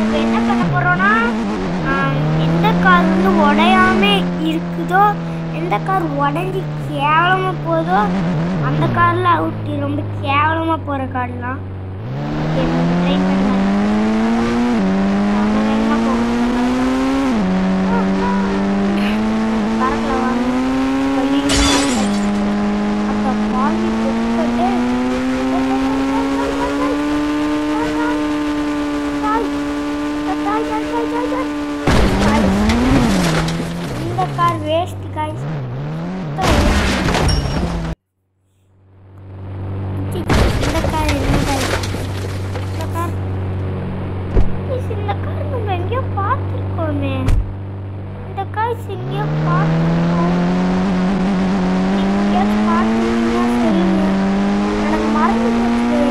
இப்போ என்ன பண்ண போகிறோன்னா எந்த கார் வந்து உடையாம இருக்குதோ எந்த கார் உடஞ்சி கேவலமாக போதோ அந்த காரில் அவுட்டு. ரொம்ப கேவலமாக போகிற கார்லாம் ட்ரை பண்ணலாம். வேகமாக போகணும். பறக்கல வாங்க அப்போ பாலி போட்டு இந்த கார் வேஸ்ட் காய்ஸ். இந்த கார் நம்ம எங்கேயோ பார்த்துருக்கோமே. இந்த காய்ஸ் எங்கேயோ பார்த்துருக்கோம். பார்த்துருக்கீங்கன்னா சொல்லுங்க. எனக்கு மறந்து போச்சு.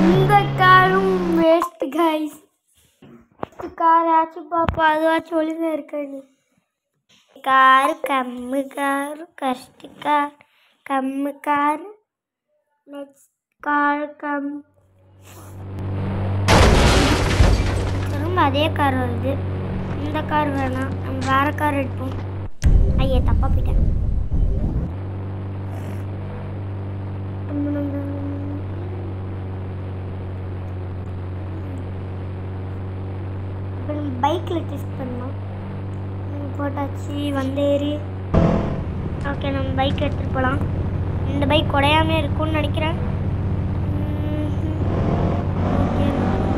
இந்த காரும் வேஸ்ட் கைஸ். கார் ஆச்சு பாப்பா அதுவாச்சும் ஒழுங்கா இருக்காது. காரு கம்மு காரு கஷ்ட கார் கம்மு காரு நெக்ஸ்ட் கார் கம். திரும்ப அதே கார் வருது. இந்த கார் வேணாம், நம்ம வேற கார் எடுப்போம். ஐயா தப்பா போயிட்டேன். பைக்கில் டெஸ்ட் பண்ணோம். போட்டாச்சு வந்தேறி. ஓகே நம்ம பைக் எடுத்துகிட்டு போகலாம். இந்த பைக் உடையாமே இருக்கும்னு நினைக்கிறேன். ஓகே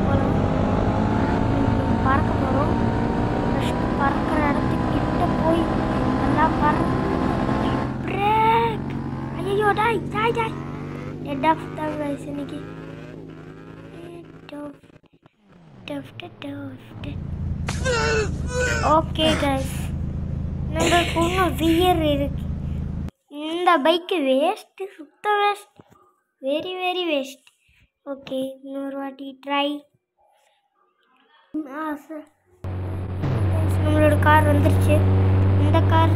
போகலாம். பறக்க போகிறோம். ஃபஸ்ட்டு பறக்கிற இடத்துக்கு கிட்ட போய் நல்லா பிரேக். ஐயோ டாய் டாய் டாய் ஹெட் ஆஃப் தான் கைஸ் இன்னைக்கு. ஓகே கைஸ் நம்மளுக்கு இன்னும் வியர் இருக்கு. இந்த பைக்கு வேஸ்ட்டு, சுத்த waste, very very waste. Okay இன்னொரு வாட்டி ட்ரை. நம்மளோட கார் வந்துருச்சு. இந்த கார்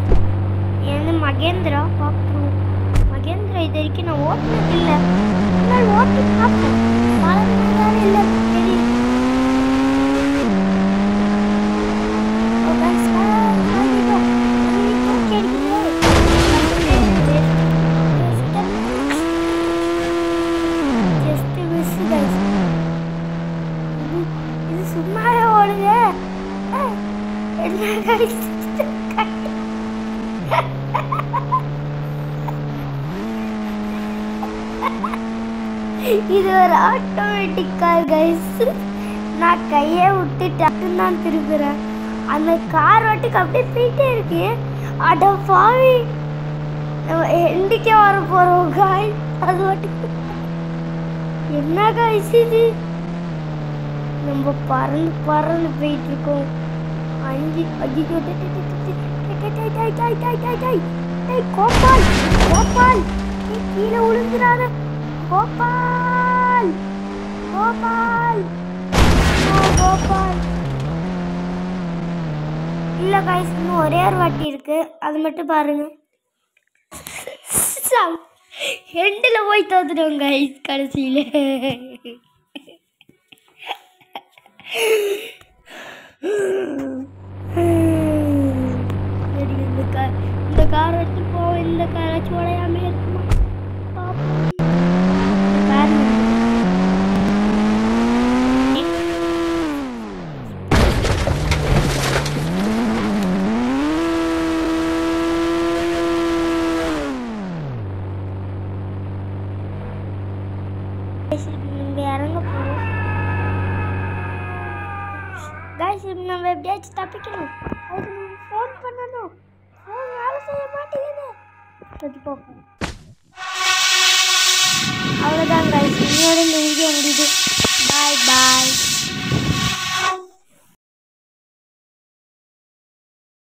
வந்து மகேந்திரா. பார்க்குறோம் மகேந்திரா இது வரைக்கும் நான் ஓட்டினது இல்லை. ஆனால் ஓட்டி பார்ப்பேன். இல்லை தெரியும். சும்மாவே ஓடுங்க. இது ஒரு ஆட்டோமேட்டிக் கார் கைஸ். நான் கையை விட்டு டக்குன்னு தான் திருப்புறேன். அந்த கார் வாட்டுக்கு அப்படியே போயிட்டே இருக்கு. அட பாவி எண்டிக்கே வர போறோம் காய். அது வாட்டுக்கு என்ன காய்ஸ் இது? நம்ம பறந்து பறந்து போயிட்டு இருக்கோம். 5 கோபால் கோபால் கீழே விழுந்துடாத கோபால் கோபால் கோபால். இல்லை காய்ஸ் இன்னும் ஒரே ஒரு வாட்டி இருக்கு. அது மட்டும் பாருங்க. ஹெண்டில் போய் தோத்துட்டோம் காய்ஸ் கடைசியில். இந்த கார் எடுத்து போவோம். இந்த காராச்சும் உடையாமே இருக்குமா பார்ப்போம். இறங்க போறோம் गाइस. நம்ம எப்படியாச்சும் தப்பிக்கணும். அதுக்கு ஃபோன் பண்ணணும். ஃபோன் வேலை செய்ய மாட்டேங்குது. அது பார்ப்போம். அவ்வளோதான் गाइस. இன்னொரு வீடியோ முடியுது. பாய் பாய்.